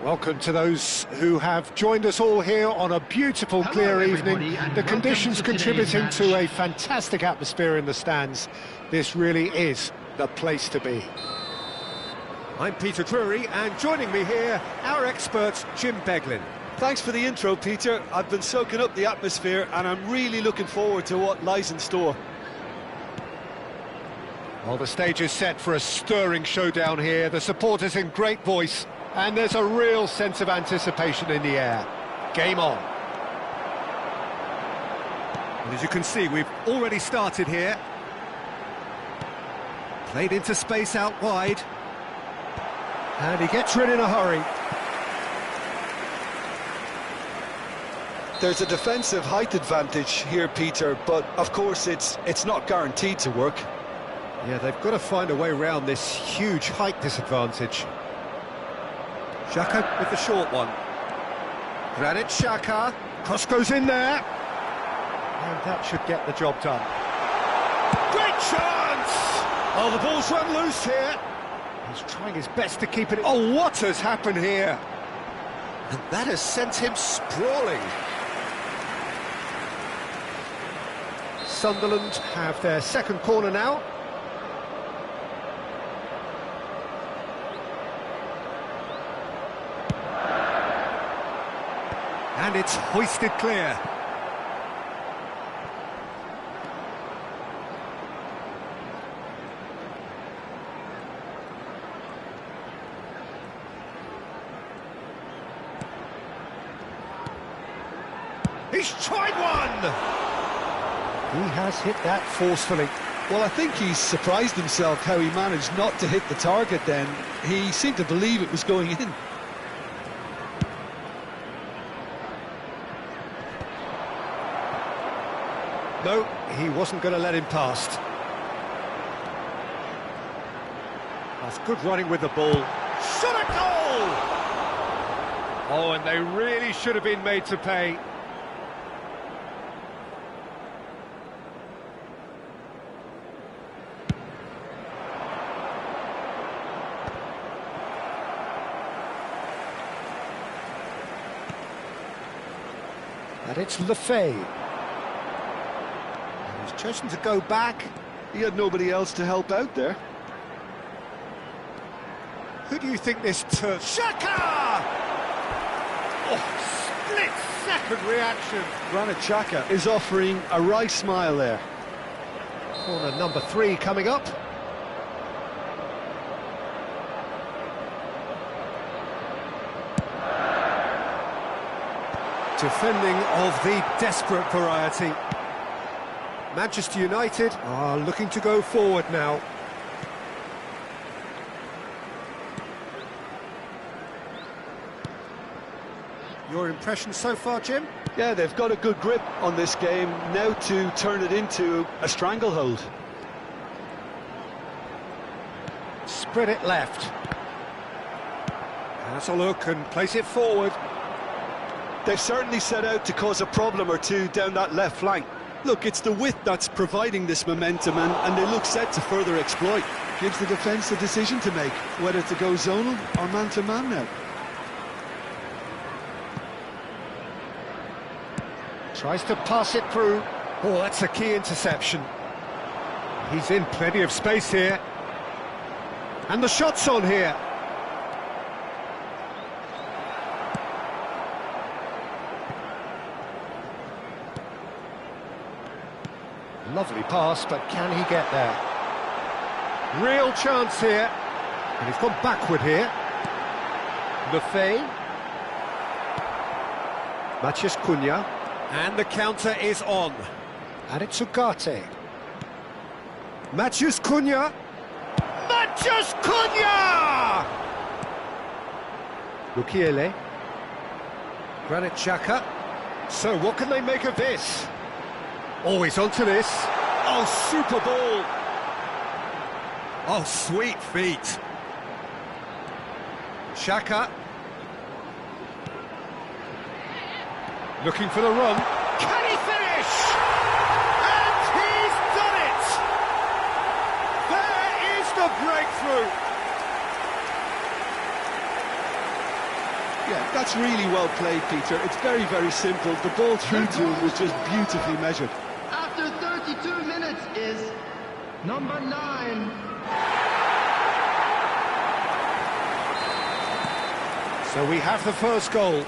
A: Welcome to those who have joined us all here on a beautiful, clear evening. The conditions contributing to a fantastic atmosphere in the stands. This really is the place to be. I'm Peter Drury, and joining me here, our expert, Jim Beglin.
B: Thanks for the intro, Peter. I've been soaking up the atmosphere, and I'm really looking forward to what lies in store.
A: Well, the stage is set for a stirring showdown here. The supporters in great voice, and there's a real sense of anticipation in the air. Game on. And as you can see, we've already started here. Played into space out wide. And he gets rid in a hurry.
B: There's a defensive height advantage here, Peter, but of course it's not guaranteed to work.
A: Yeah, they've got to find a way around this huge height disadvantage. Xhaka with the short one. Granit Xhaka. Cross goes in there. And that should get the job done. Great chance! Oh, the ball's run loose here. He's trying his best to keep it... Oh, what has happened here? And that has sent him sprawling. Sunderland have their second corner now. And it's hoisted clear. He's tried one! He has hit that forcefully.
B: Well, I think he's surprised himself how he managed not to hit the target then. He seemed to believe it was going in.
A: No, he wasn't going to let him past. That's good running with the ball. Shot a goal! Oh, and they really should have been made to pay. And it's Lefebvre. He's chosen to go back.
B: He had nobody else to help out there.
A: Who do you think this turns? Xhaka! Oh, split-second reaction.
B: Granit Xhaka is offering a wry smile there.
A: Corner number 3 coming up. Defending of the desperate variety. Manchester United are looking to go forward now. Your impression so far, Jim?
B: Yeah, they've got a good grip on this game, now to turn it into a stranglehold.
A: Spread it left. Has a look and place it forward.
B: They've certainly set out to cause a problem or two down that left flank. Look, it's the width that's providing this momentum, and they look set to further exploit.
D: Gives the defence a decision to make, whether to go zonal or man-to-man now.
A: Tries to pass it through. Oh, that's a key interception. He's in plenty of space here. And the shot's on here. Lovely pass, but can he get there? Real chance here. And he's gone backward here. Lefebvre. Matheus Cunha. And the counter is on. And it's Ugarte. Matheus Cunha. Matheus Cunha! Mukiele. Granit Xhaka. So what can they make of this? Oh, he's onto this. Oh, super ball. Oh, sweet feet. Xhaka. Looking for the run. Can he finish? And he's done it! There is the breakthrough.
B: Yeah, that's really well played, Peter. It's very, very simple. The ball through to him was just beautifully measured.
C: After 32 minutes is number 9.
A: So we have the first goal.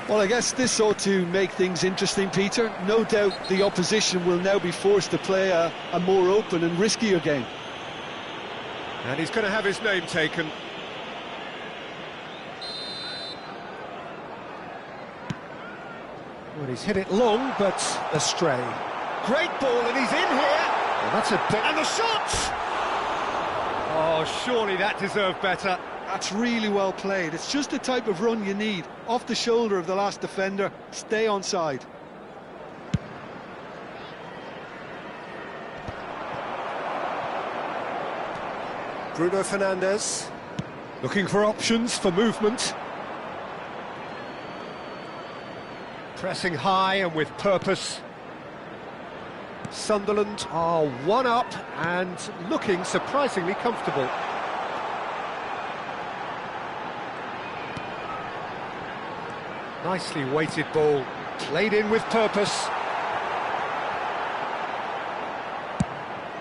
B: Well, I guess this ought to make things interesting, Peter. No doubt the opposition will now be forced to play a more open and riskier game.
A: And he's going to have his name taken. Well, he's hit it long, but astray. Great ball, and he's in here. Well, that's and the shot! Oh, surely that deserved better.
D: That's really well played. It's just the type of run you need. Off the shoulder of the last defender, stay onside.
A: Bruno Fernandes, looking for options for movement. Pressing high and with purpose. Sunderland are one up and looking surprisingly comfortable. Nicely weighted ball, played in with purpose.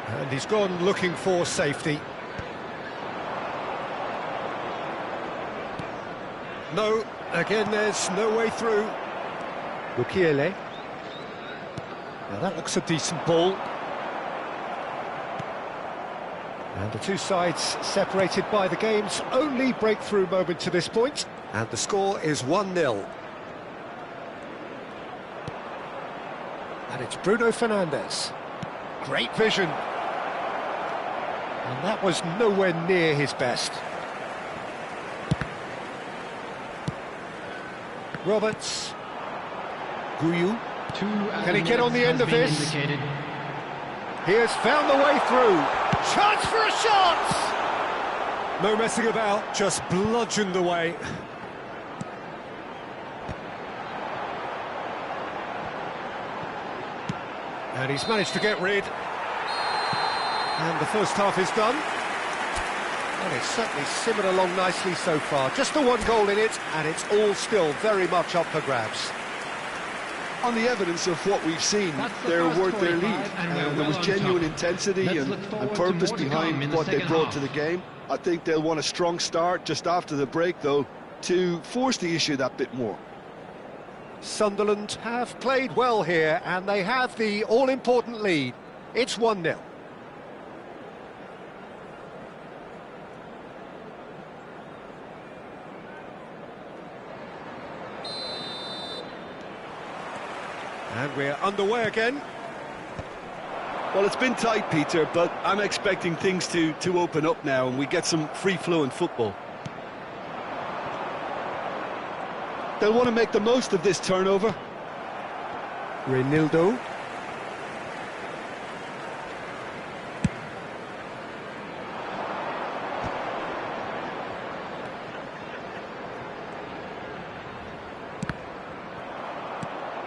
A: And he's gone looking for safety. No, again there's no way through. Mukiele. Now that looks a decent ball. And the two sides separated by the game's only breakthrough moment to this point. And the score is 1-0. And it's Bruno Fernandes. Great vision. And that was nowhere near his best. Roberts. Guyu. Can he get on the end of this? He has found the way through. Chance for a shot! No messing about, just bludgeoned away. And he's managed to get rid. And the first half is done. And it's certainly simmered along nicely so far. Just the one goal in it, and it's all still very much up for grabs.
D: On the evidence of what we've seen, they're worth their lead. There was genuine intensity and purpose behind what they brought to the game. I think they'll want a strong start just after the break, though, to force the issue that bit more.
A: Sunderland have played well here, and they have the all-important lead. It's 1-0. And we're underway again.
B: Well, it's been tight, Peter, but I'm expecting things to open up now and we get some free-flowing football.
D: They'll want to make the most of this turnover.
A: Reinildo.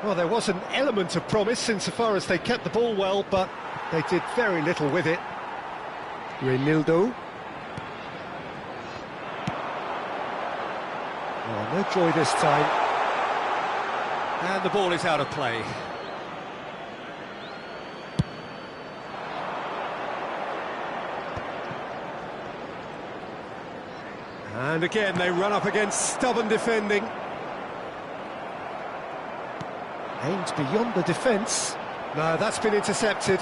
A: Well, there was an element of promise insofar as they kept the ball well, but they did very little with it. Reinildo. Oh, no joy this time. And the ball is out of play. And again, they run up against stubborn defending. Aimed beyond the defence. No, that's been intercepted.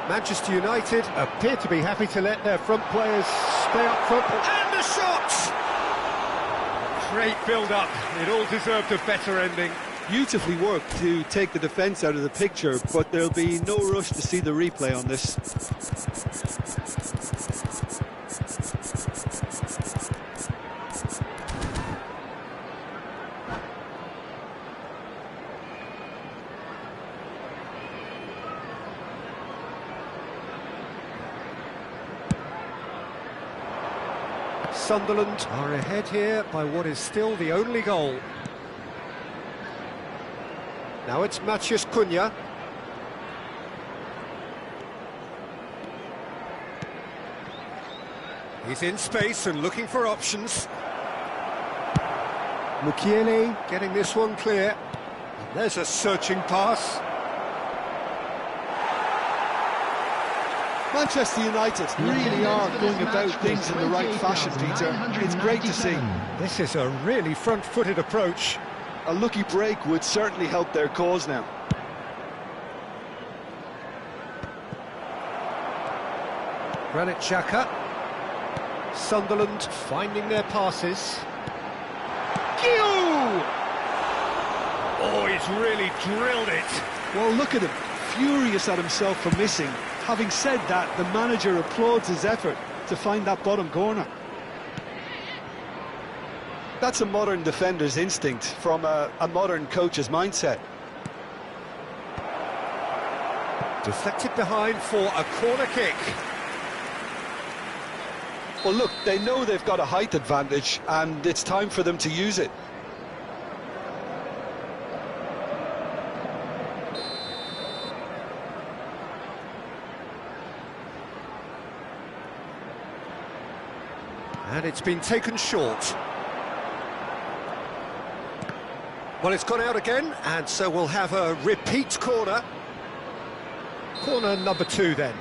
A: Manchester United appear to be happy to let their front players stay up front. And the shot! Great build-up. It all deserved a better ending.
B: Beautifully worked to take the defence out of the picture, but there'll be no rush to see the replay on this.
A: Sunderland are ahead here by what is still the only goal. Now it's Matheus Cunha. He's in space and looking for options. Mukiele getting this one clear. And there's a searching pass.
D: Manchester United really are going about things in the right fashion, Peter. It's great to see.
A: This is a really front-footed approach.
D: a lucky break would certainly help their cause now.
A: Granit Xhaka. Sunderland finding their passes. Gil! Oh, he's really drilled it.
D: Well, look at him, furious at himself for missing. Having said that, the manager applauds his effort to find that bottom corner. That's a modern defender's instinct from a modern coach's mindset.
A: Deflected behind for a corner kick.
D: Well, look, they know they've got a height advantage, and it's time for them to use it.
A: And it's been taken short. Well, it's gone out again, and so we'll have a repeat corner. Corner number 2 then.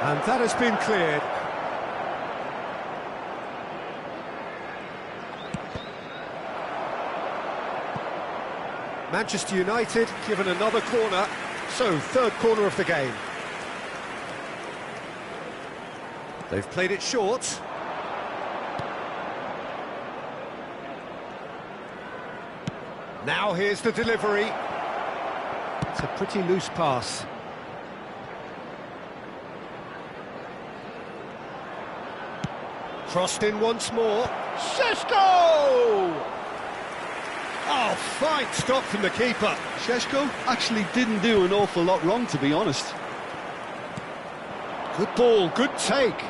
A: And that has been cleared. Manchester United given another corner, so third corner of the game. They've played it short. Now here's the delivery. It's a pretty loose pass. Crossed in once more. Šeško! Oh, fine stop from the keeper.
D: Šeško actually didn't do an awful lot wrong, to be honest.
A: Good ball, good take.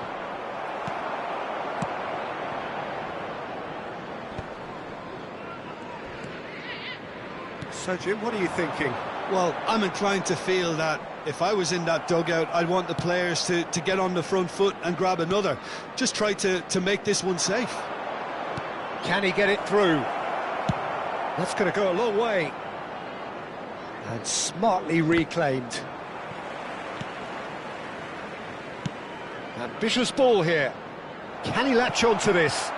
A: So, Jim, what are you thinking?
B: Well, I'm inclined to feel that if I was in that dugout, I'd want the players to get on the front foot and grab another. Just try to make this one safe.
A: Can he get it through? That's going to go a long way. And smartly reclaimed. Ambitious ball here. Can he latch on to this?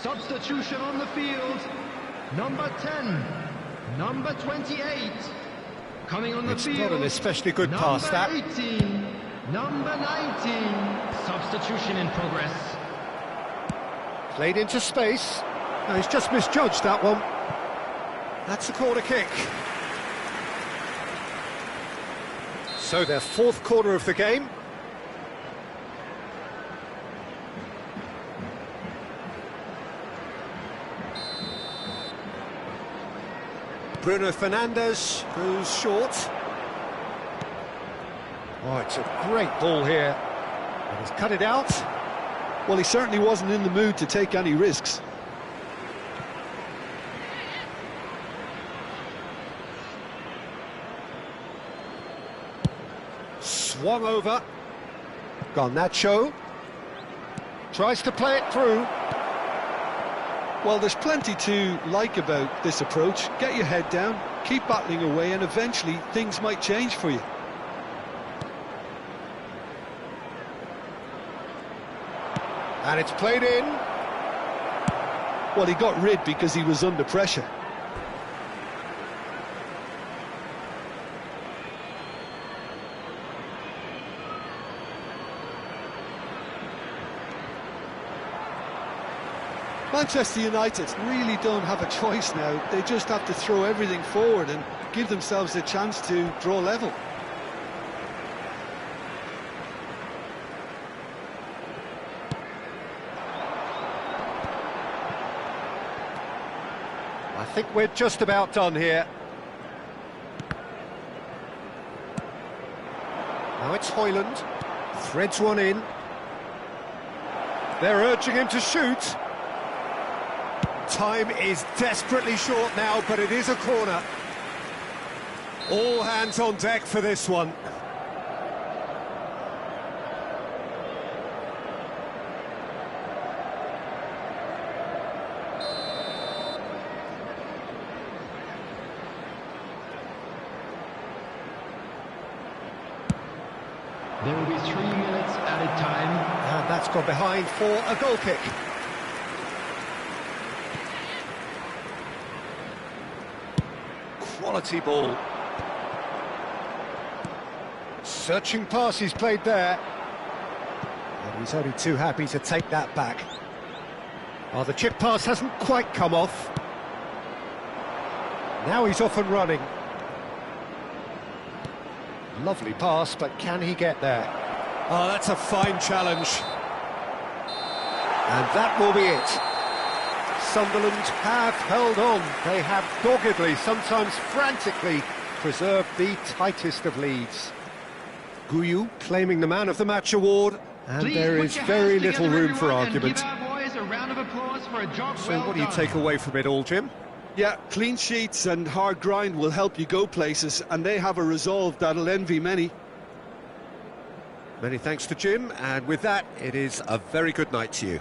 C: Substitution on the field. Number 10, number 28. Coming on the
A: It's
C: field.
A: not an especially good pass, that.
C: Number 18, number 19. Substitution in progress.
A: Played into space. No, he's just misjudged that one. That's a corner kick. So their fourth corner of the game. Bruno Fernandes goes short. Oh, it's a great ball here. And he's cut it out.
D: Well, he certainly wasn't in the mood to take any risks.
A: Swung over. Garnacho tries to play it through.
D: Well, there's plenty to like about this approach. Get your head down, keep battling away, and eventually things might change for you.
A: And it's played in.
D: Well, he got rid because he was under pressure. Manchester United really don't have a choice now. They just have to throw everything forward and give themselves a chance to draw level.
A: I think we're just about done here. Now it's Højlund. Threads one in. They're urging him to shoot. Time is desperately short now, but it is a corner. All hands on deck for this one.
C: There will be 3 minutes added time.
A: And that's gone behind for a goal kick. Quality ball. Searching pass he's played there. And he's only too happy to take that back. Oh, the chip pass hasn't quite come off. Now he's off and running. Lovely pass, but can he get there? Oh, that's a fine challenge. And that will be it. Sunderland have held on. They have doggedly, sometimes frantically, preserved the tightest of leads. Guyu claiming the Man of the Match award, and
C: Please
A: there
C: put
A: is
C: your
A: very
C: hands
A: little
C: together,
A: room for
C: everyone, and
A: argument.
C: give our boys a round of applause for a job
A: So
C: well
A: what do you
C: done.
A: take away from it all, Jim?
D: Yeah, clean sheets and hard grind will help you go places, and they have a resolve that'll envy many.
A: Many thanks to Jim, and with that, it is a very good night to you.